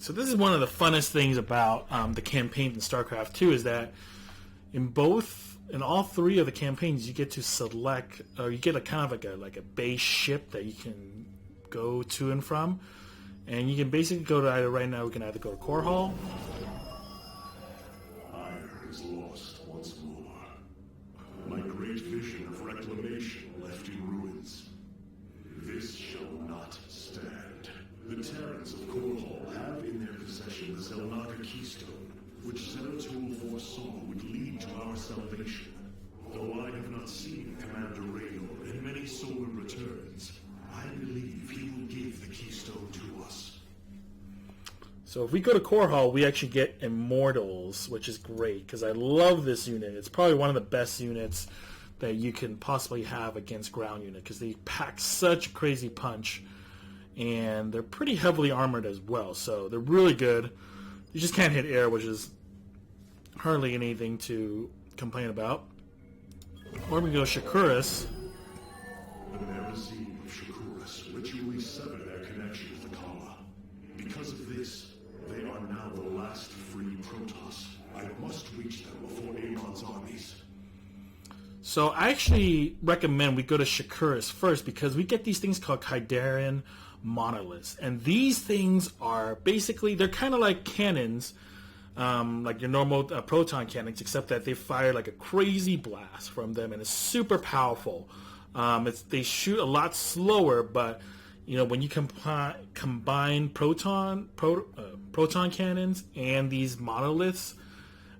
So this is one of the funnest things about the campaign in StarCraft II is that in all three of the campaigns you get to select, or you get a kind of like a base ship that you can go to and from, and you can basically go to either, right now we can either go to Core Hall. Fire is lost once more. My great vision of reclamation left in ruins. This shall not stand. The Terrans of Core Hall have in their possession the Zelnaga Keystone, which Zeratul foresaw would lead to our salvation. Though I have not seen Commander Raynor in many solar returns, I believe he will give the Keystone to us. So if we go to Core Hall, we actually get Immortals, which is great, because I love this unit. It's probably one of the best units that you can possibly have against ground unit, because they pack such a crazy punch, and they're pretty heavily armored as well, so they're really good. You just can't hit air, which is hardly anything to complain about. Or we go Shakuras. The Merazim of Shakuras ritually sever their connection with the Kala. Because of this, they are now the last free Protoss. I must reach them before Amon's armies. So I actually recommend we go to Shakuras first, because we get these things called Kydarian monoliths, and these things are basically, they're kind of like cannons, like your normal proton cannons, except that they fire like a crazy blast from them, and it's super powerful. They shoot a lot slower, but you know, when you combine proton cannons and these monoliths,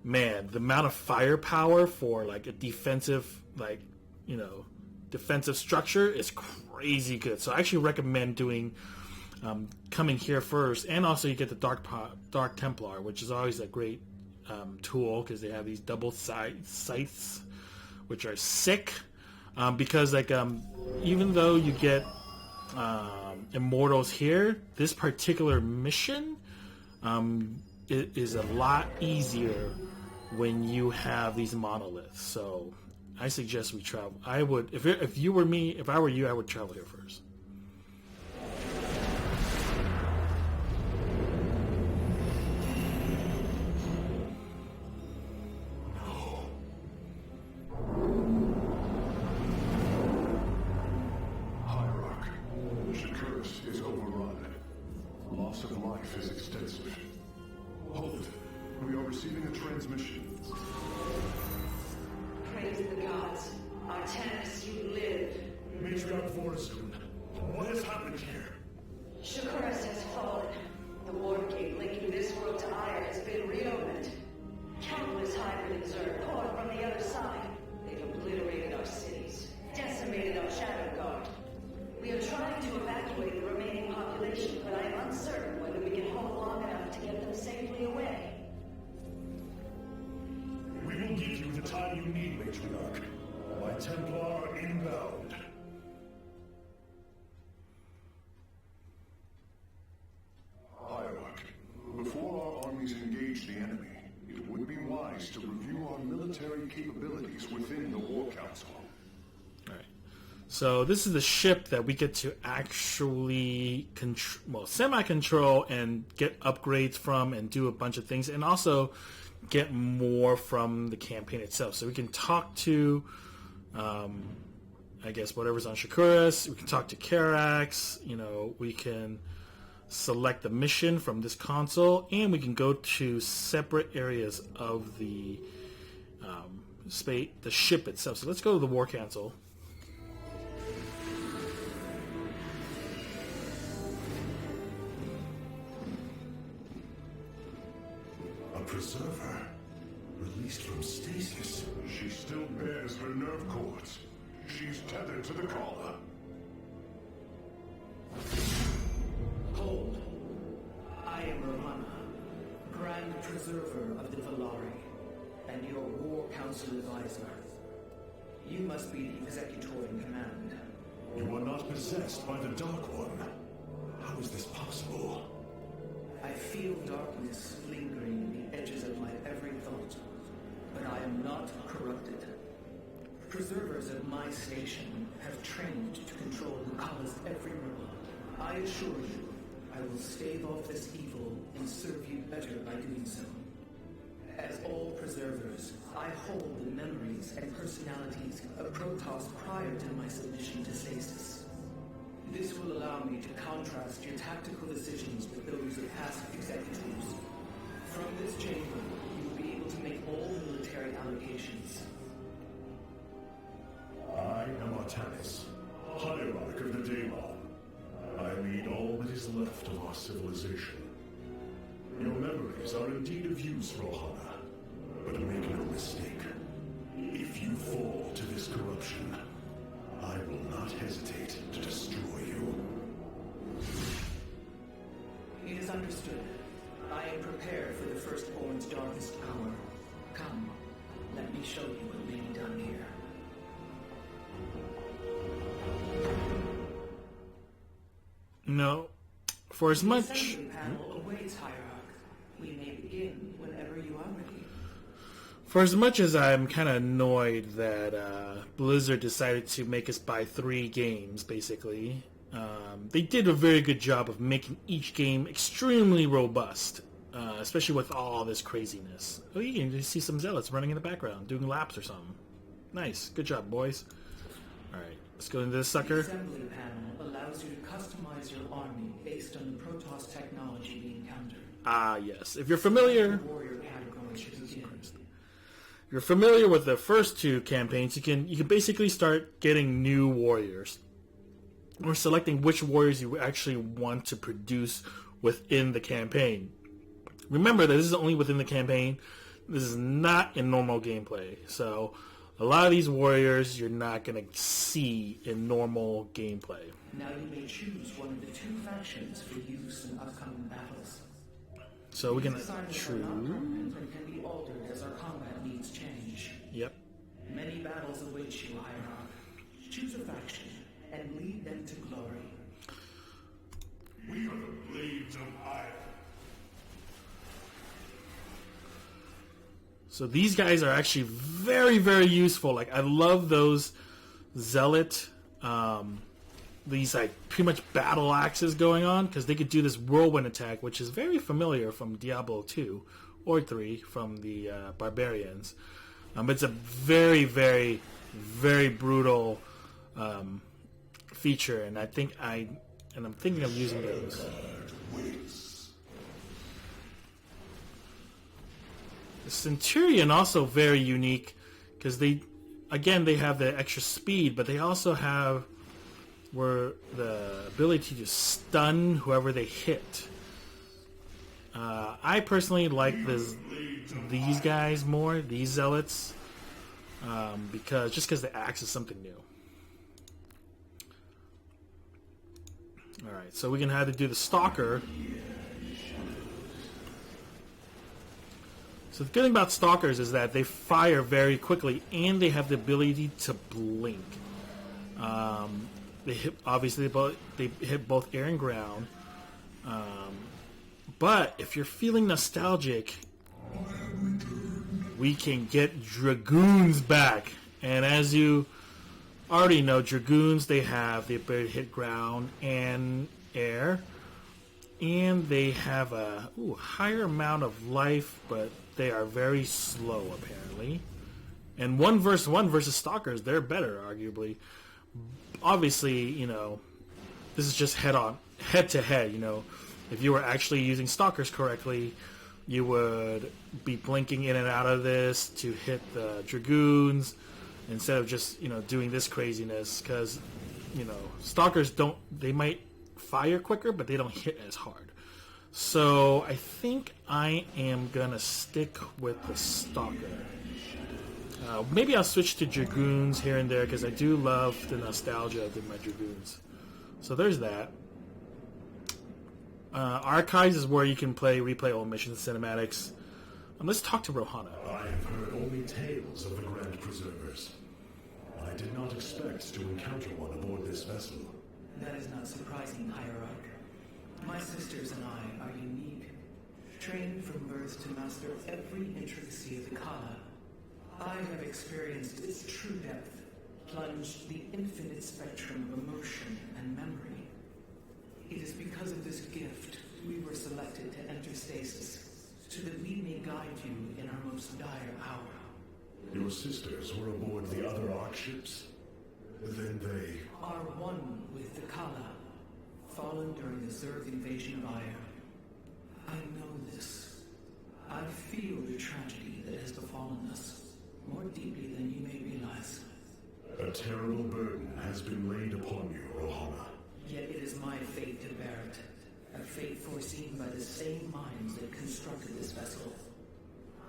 man, the amount of firepower for like a defensive, like, you know, defensive structure is crazy good. So I actually recommend doing coming here first, and also you get the Dark Templar, which is always a great tool, because they have these double sights, which are sick. Because like even though you get Immortals here, this particular mission it is a lot easier when you have these monoliths. So I suggest we travel. I would, if I were you, I would travel here first. Hierarch, Shakuras is overrun. Loss of life is extensive. Hold. We are receiving a transmission. Praise the gods. Artanis, you live. Matriarch Vorazun, what has happened here? Shakuras has fallen. The warp gate linking this world to Ire has been reopened. Countless hybrids are poured from the other side. They've obliterated our cities, decimated our Shadow Guard. We are trying to evacuate the remaining population, but I am uncertain whether we can hold long enough to get them safely away. We will give you the time you need, Matriarch. My Templar inbound. Hierarch, before our armies engage the enemy, it would be wise to review our military capabilities within the War Council. Alright. So this is the ship that we get to actually semi-control and get upgrades from, and do a bunch of things, and also get more from the campaign itself. So we can talk to, I guess, whatever's on Shakuras. We can talk to Karax. You know, we can select the mission from this console, and we can go to separate areas of the the ship itself. So let's go to the War Council. A preserver, released from stasis. She still bears her nerve cords. She's tethered to the collar. Hold. I am Romana, Grand Preserver of the Valari, and your War Council advisor. You must be the Executor in command. You are not possessed by the Dark One. How is this possible? I feel darkness lingering in the edges of my every thought, but I am not corrupted. Preservers at my station have trained to control Mukala's every ripple. I assure you, I will stave off this evil and serve you better by doing so. As all preservers, I hold the memories and personalities of Protoss prior to my submission to stasis. This will allow me to contrast your tactical decisions with those of past executives. From this chamber, you will be able to make all military allocations. I am Artanis, Hierarch of the Daemon. I lead all that is left of our civilization. Your memories are indeed of use, Rohana, but make no mistake. If you fall to this corruption, I will not hesitate to destroy you. It is understood. I am prepared for the Firstborn's darkest hour. Come, let me show you what may be done here. No. For as much... The assembly panel awaits, Hierarch. We may begin whenever you are ready. For as much as I'm kind of annoyed that Blizzard decided to make us buy 3 games, basically, they did a very good job of making each game extremely robust, especially with all this craziness. Oh, you can just see some zealots running in the background, doing laps or something. Nice. Good job, boys. Alright, let's go into this sucker. The assembly panel allows you to customize your army based on the Protoss technology we encounter. Ah, yes. If you're familiar... Warrior category should begin. You're familiar with the first 2 campaigns, you can basically start getting new warriors. Or selecting which warriors you actually want to produce within the campaign. Remember that this is only within the campaign. This is not in normal gameplay. So a lot of these warriors you're not going to see in normal gameplay. Now you may choose one of the 2 factions for use in upcoming battles. So we're going These to assignments are choose... non-permanent and can be altered as our combat needs change. Yep. Many battles await you, Hierarch. Choose a faction and lead them to glory. We are the Blades of Iron. So these guys are actually very, very useful. Like, I love those zealot, these like pretty much battle axes going on, because they could do this whirlwind attack, which is very familiar from Diablo 2 or 3 from the barbarians. It's a very, very, very brutal feature, and I'm thinking of using those. The Centurion also very unique because they have the extra speed, but they also have the ability to stun whoever they hit. I personally like these guys more, these zealots, because the axe is something new. All right, so we're gonna have to do the Stalker. So the good thing about Stalkers is that they fire very quickly, and they have the ability to blink. They hit both air and ground. But if you're feeling nostalgic, we can get Dragoons back. And as you already know, Dragoons, they have the ability to hit ground and air. And they have a higher amount of life, but they are very slow, apparently. And 1 versus Stalkers, they're better, arguably. Obviously, this is just head to head, If you were actually using Stalkers correctly, you would be blinking in and out of this to hit the Dragoons instead of just, doing this craziness. Because, Stalkers they might fire quicker, but they don't hit as hard. So I think I am gonna stick with the Stalker. Maybe I'll switch to Dragoons here and there because I do love the nostalgia of my Dragoons. So there's that. Archives is where you can replay old missions and cinematics. Let's talk to Rohana. I have heard only tales of the Grand Preservers. I did not expect to encounter one aboard this vessel. That is not surprising, Hierarch. My sisters and I are unique, trained from birth to master every intricacy of the Kala. I have experienced its true depth, plunged the infinite spectrum of emotion and memory. It is because of this gift we were selected to enter stasis, so that we may guide you in our most dire hour. Your sisters were aboard the other Ark ships? Then they... Are one with the Kala, fallen during the Zerg invasion of Ire. I know this. I feel the tragedy that has befallen us, more deeply than you may realize. A terrible burden has been laid upon you, Rohana. Yet it is my fate to bear it. A fate foreseen by the same minds that constructed this vessel.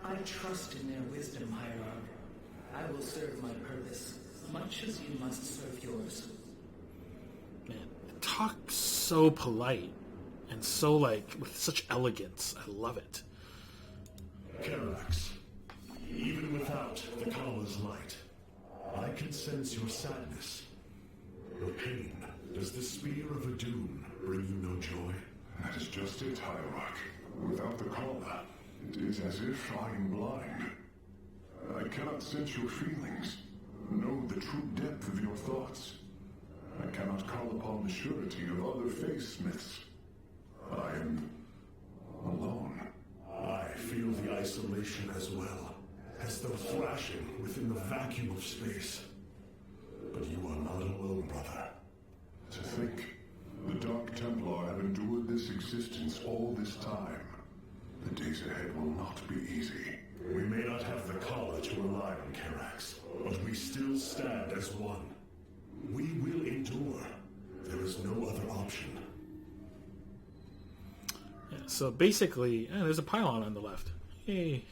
I trust in their wisdom, Hierarch. I will serve my purpose, much as you must serve yours. Man, talk so polite and so like with such elegance. I love it. Karax, even without the Kala's light, I can sense your sadness, your pain. Does the spear of Adun bring you no joy? That is just it, Hierarch. Without the Kala, it is as if I am blind. I cannot sense your feelings, know the true depth of your thoughts. I cannot call upon the surety of other faith smiths. I am alone. I feel the isolation as well, as though thrashing within the vacuum of space. But you are not alone, brother. To think, the Dark Templar have endured this existence all this time. The days ahead will not be easy. We may not have the Kala to rely on, Karax, but we still stand as one. We will endure. There is no other option. Yeah, so basically, there's a pylon on the left. Hey.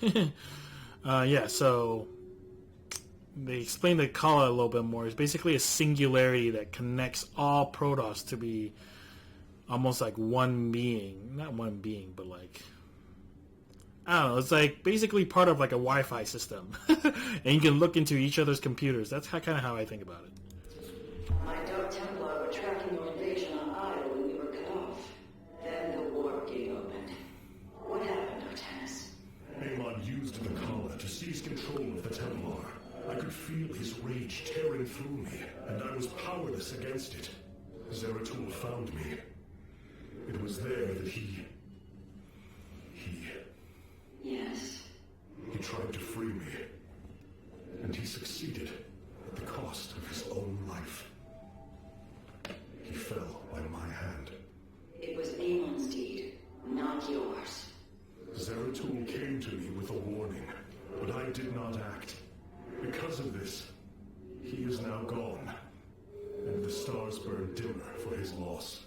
Yeah, so they explain the Kala a little bit more. It's basically a singularity that connects all Protoss to be almost like one being. Not one being, but like... I don't know, it's like basically part of like a Wi-Fi system. And you can look into each other's computers. That's kind of how I think about it. My Dark Templar were tracking your invasion on Isle when we were cut off. Then the warp gate opened. What happened, Artanis? Amon used the Kala to seize control of the Templar. I could feel his rage tearing through me, and I was powerless against it. Zeratul found me. It was there that he... Yes. He tried to free me. And he succeeded at the cost of his own life. He fell by my hand. It was Amon's deed, not yours. Zeratul came to me with a warning, but I did not act. Because of this, he is now gone, and the stars burn dimmer for his loss.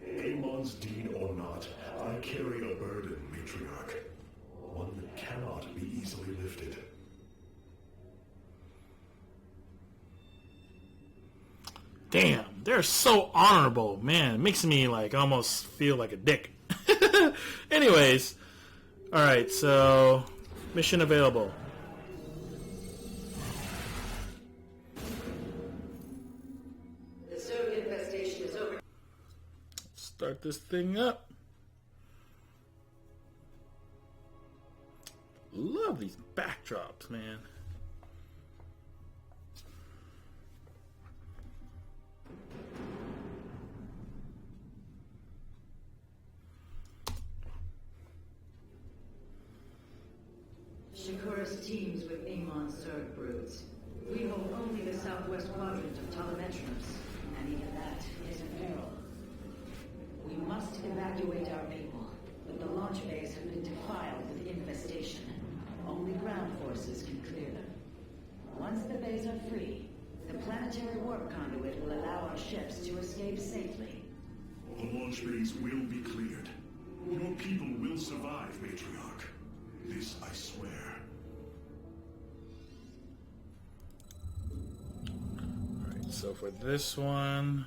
Amon's deed or not, I carry a burden, Matriarch. One that cannot be easily lifted. Damn, they're so honorable, man. It makes me like almost feel like a dick. Anyways, all right. So, mission available. The Zerg infestation is over. Start this thing up. Love these backdrops, man. Shakuras teams with Amon's Zerg broods. We hold only the southwest quadrant of Telemetros, and even that is in peril. We must evacuate our people, but the launch bays have been defiled with infestation. Only ground forces can clear them. Once the bays are free, the planetary warp conduit will allow our ships to escape safely. The launch bays will be cleared. Your people will survive, Matriarch. This I swear. Alright, so for this one,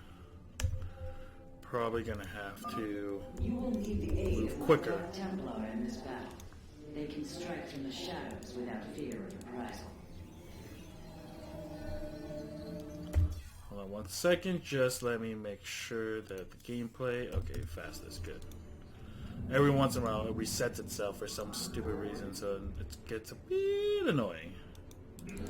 probably gonna have to You will need the aid move of quicker. the Dark Templar in this battle. They can strike from the shadows without fear of reprisal. Hold on 1 second, just let me make sure that the gameplay... Okay, fast is good. Every once in a while it resets itself for some stupid reason, so it gets a bit annoying. Alright.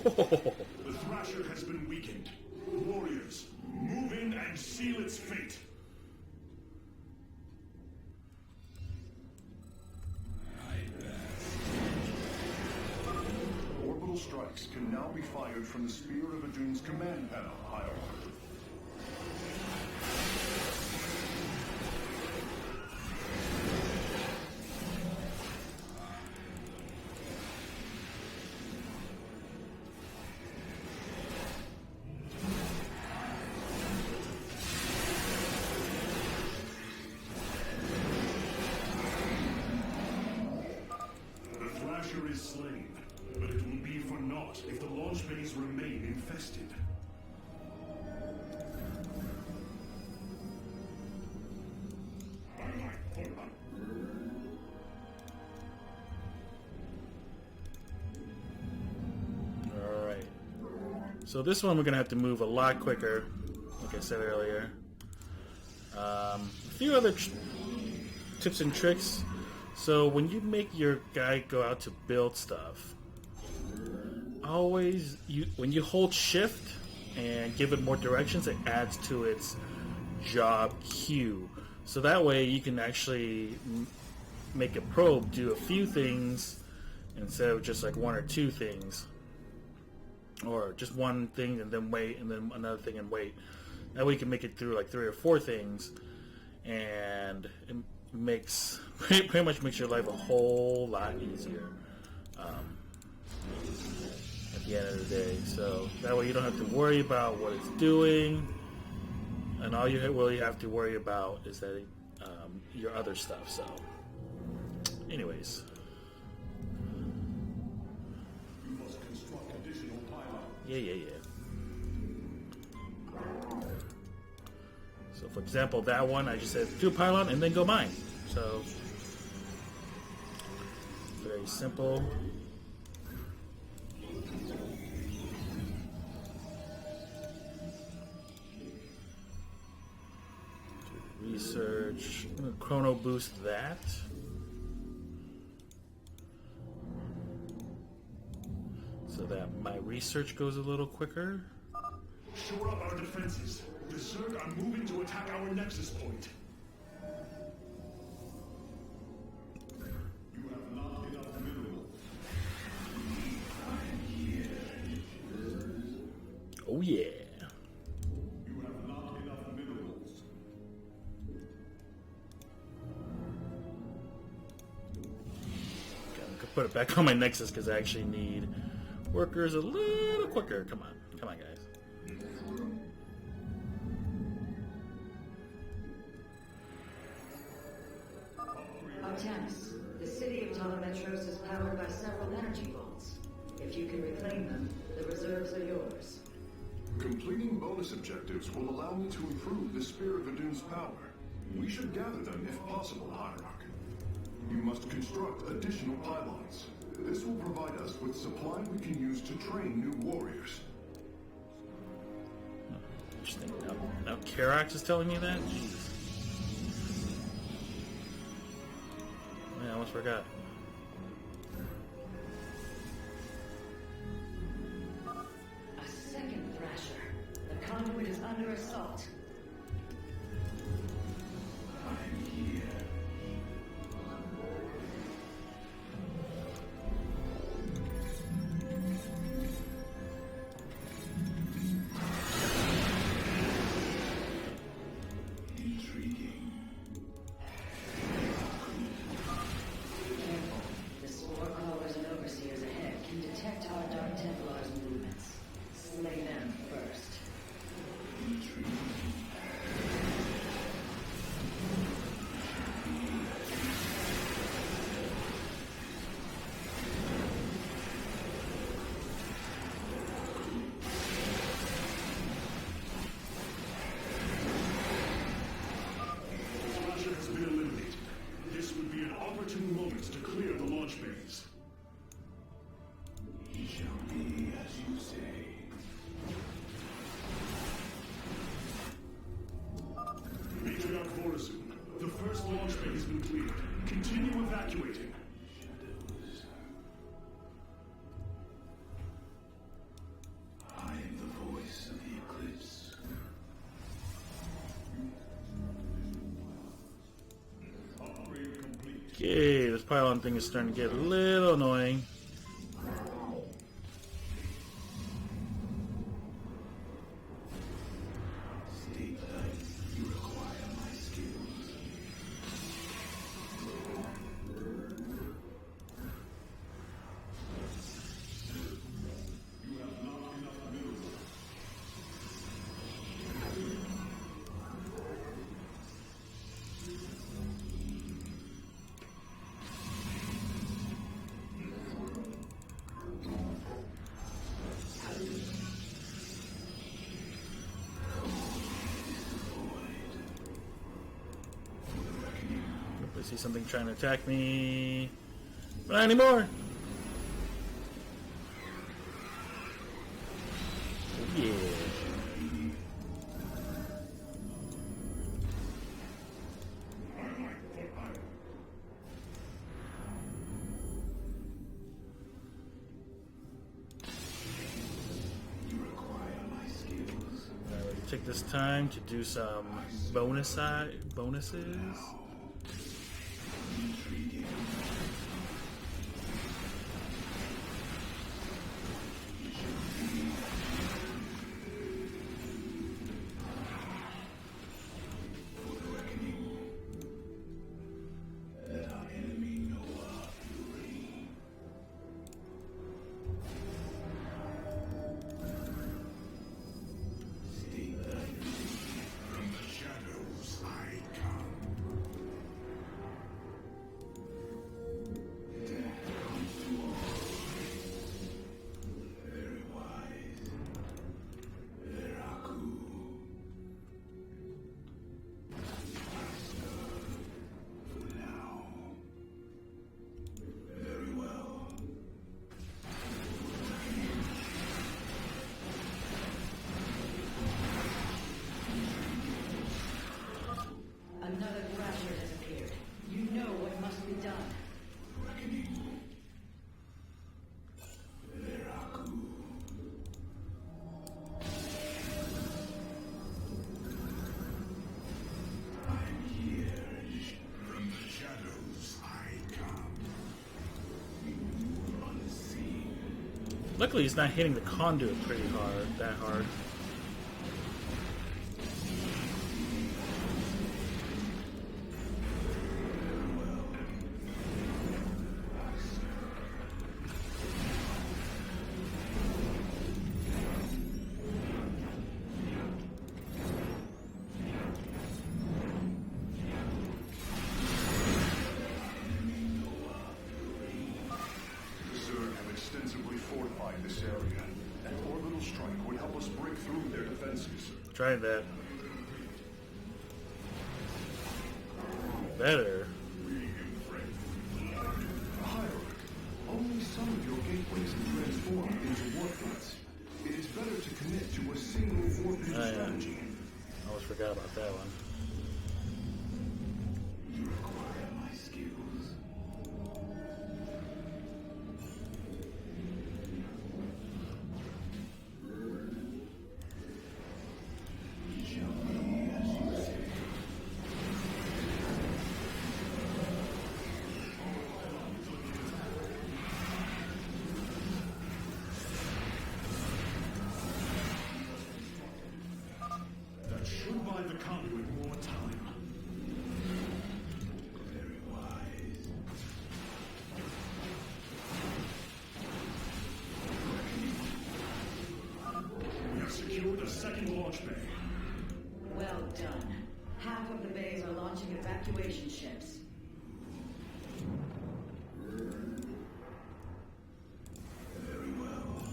The Thrasher has been weakened. Warriors, move in and seal its fate. Orbital strikes can now be fired from the Spear of Adun's command panel, Hierarch. The Thrasher is slain, but it will be for naught if the launch bays remain infested. Alright. So this one we're going to have to move a lot quicker, like I said earlier. A few other tips and tricks. So when you make your guy go out to build stuff, always, when you hold shift and give it more directions, it adds to its job queue. So that way you can actually make a probe do a few things instead of just like one or two things. Or just one thing and then wait, and then another thing and wait. That way you can make it through like 3 or 4 things, and it makes pretty much makes your life a whole lot easier at the end of the day. So that way you don't have to worry about what it's doing, and all you really have to worry about is that your other stuff. So, anyways. Yeah. So, for example, that one, I just said do a pylon and then go mine. So, very simple. Research. I'm going to chrono boost that. So that my research goes a little quicker. Shore up our defenses. The Zerg are moving to attack our nexus point. You have not enough minerals. Oh yeah. You have not enough minerals. Okay, I'm gonna put it back on my nexus because I actually need workers a little quicker. Come on, guys. Artanis, the city of Telemetros is powered by several energy vaults. If you can reclaim them, the reserves are yours. Completing bonus objectives will allow me to improve the Spear of Adun's power. We should gather them if possible, Hierarch. You must construct additional pylons. This will provide us with supply we can use to train new warriors. Interesting. Now Karax is telling me that? Jeez. Man, I almost forgot. A second Thrasher. The conduit is under assault. The first launch bay has been cleared. Continue evacuating. Okay, this pylon thing is starting to get a little annoying. I see something trying to attack me. But not anymore. Oh, yeah. Take this time to do some bonuses. Another Thrasher has appeared. You know what must be done. From the shadows I come. Luckily, he's not hitting the conduit pretty hard, that hard. Extensively fortified this area. An orbital strike would help us break through their defenses. Try that. Better. Hierarch, only some of your gateways can transform into war fronts. It is better to commit to a single warfare strategy. I almost forgot about that one. You require my skills. Should buy the conduit more time. Very wise. We have secured a second launch bay. Well done. Half of the bays are launching evacuation ships. Very well.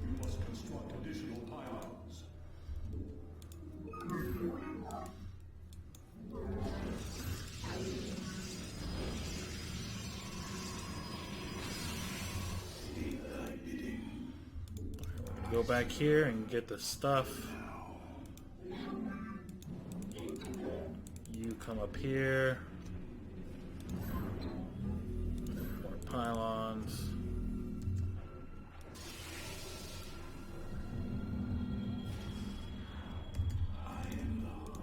You must construct additional pylons. Go back here and get the stuff. You come up here. More pylons. I am lost.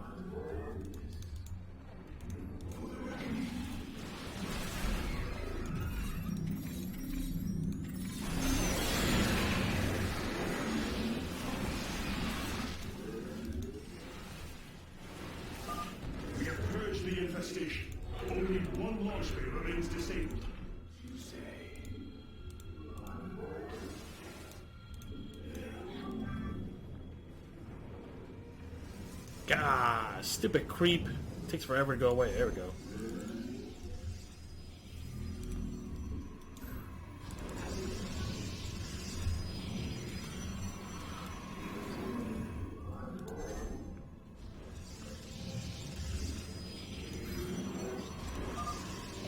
infestation. Only one launch bay remains disabled. You say. Gah, stupid creep. Takes forever to go away. There we go.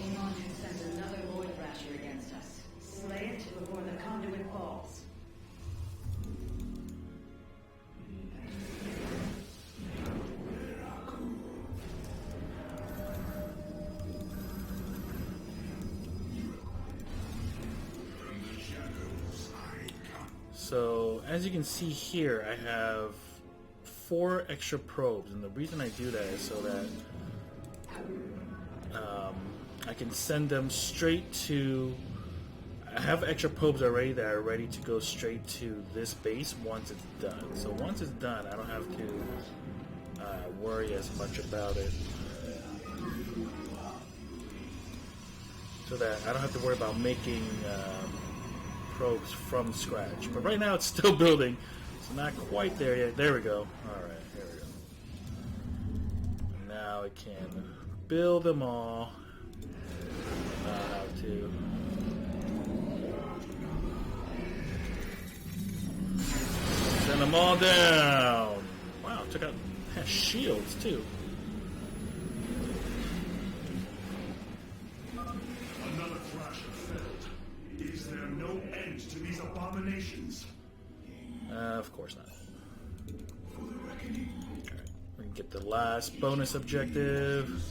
Amon has sent another Void Thrasher against us. Slay it before the conduit falls. So, as you can see here, I have 4 extra probes, and the reason I do that is so that I can send them straight to... I have extra probes already that are ready to go straight to this base once it's done. So once it's done, I don't have to worry as much about it. So that I don't have to worry about making probes from scratch. But right now it's still building, so not quite there yet. There we go. Alright, here we go. Now I can build them all. How to. Send them all down. Wow, took out shields too. Another Thrasher failed. Is there no end to these abominations? Of course not. Alright, we can get the last bonus objective.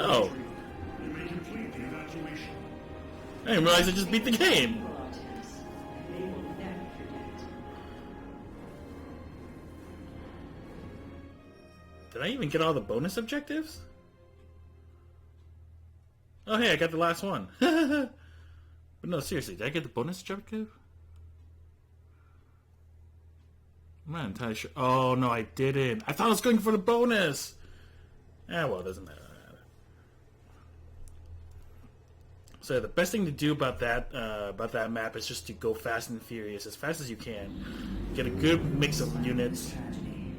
Oh. You may complete the evacuation. I didn't realize I just beat the game. They will never forget. Did I even get all the bonus objectives? Oh, hey, I got the last one. But no, seriously, did I get the bonus objective? I'm not entirely sure. Oh, no, I didn't. I thought I was going for the bonus. Ah, well, it doesn't matter. So the best thing to do about that map is just to go fast and furious as fast as you can. Get a good mix of units. Tragedy.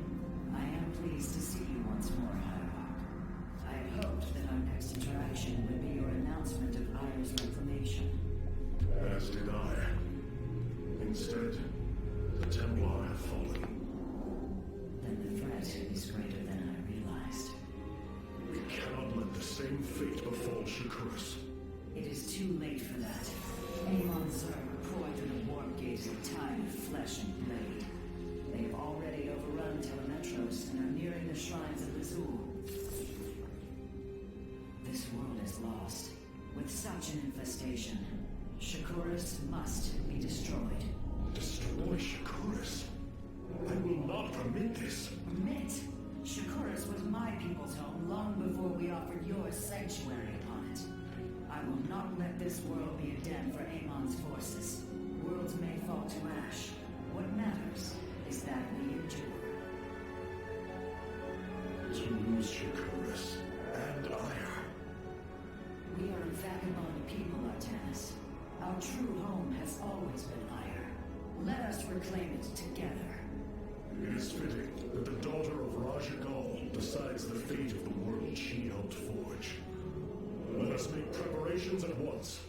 I am pleased to see you once more, Hierarch. I had hoped that our next interaction would be your announcement of Ire's reclamation. As did I. Instead, the Templar have fallen. Then the threat is greater than I realized. We cannot let the same fate befall Shakuras. It is too late for that. Amon poured through the warp gates of time, flesh and blade. They have already overrun Telemetros and are nearing the shrines of Azul. This world is lost. With such an infestation, Shakuras must be destroyed. Destroy Shakuras? I will not permit this. Permit? Shakuras was my people's home long before we offered yours sanctuary upon it. I will not let this world be a den for Amon's forces. Worlds may fall to ash. What matters is that we endure. To lose Shakuras and Ire. We are a vagabond people, Artanis. Our true home has always been Ire. Let us reclaim it together. It is fitting that the daughter of Raja Gal decides the fate of the world she helped forge. Let us make preparations at once.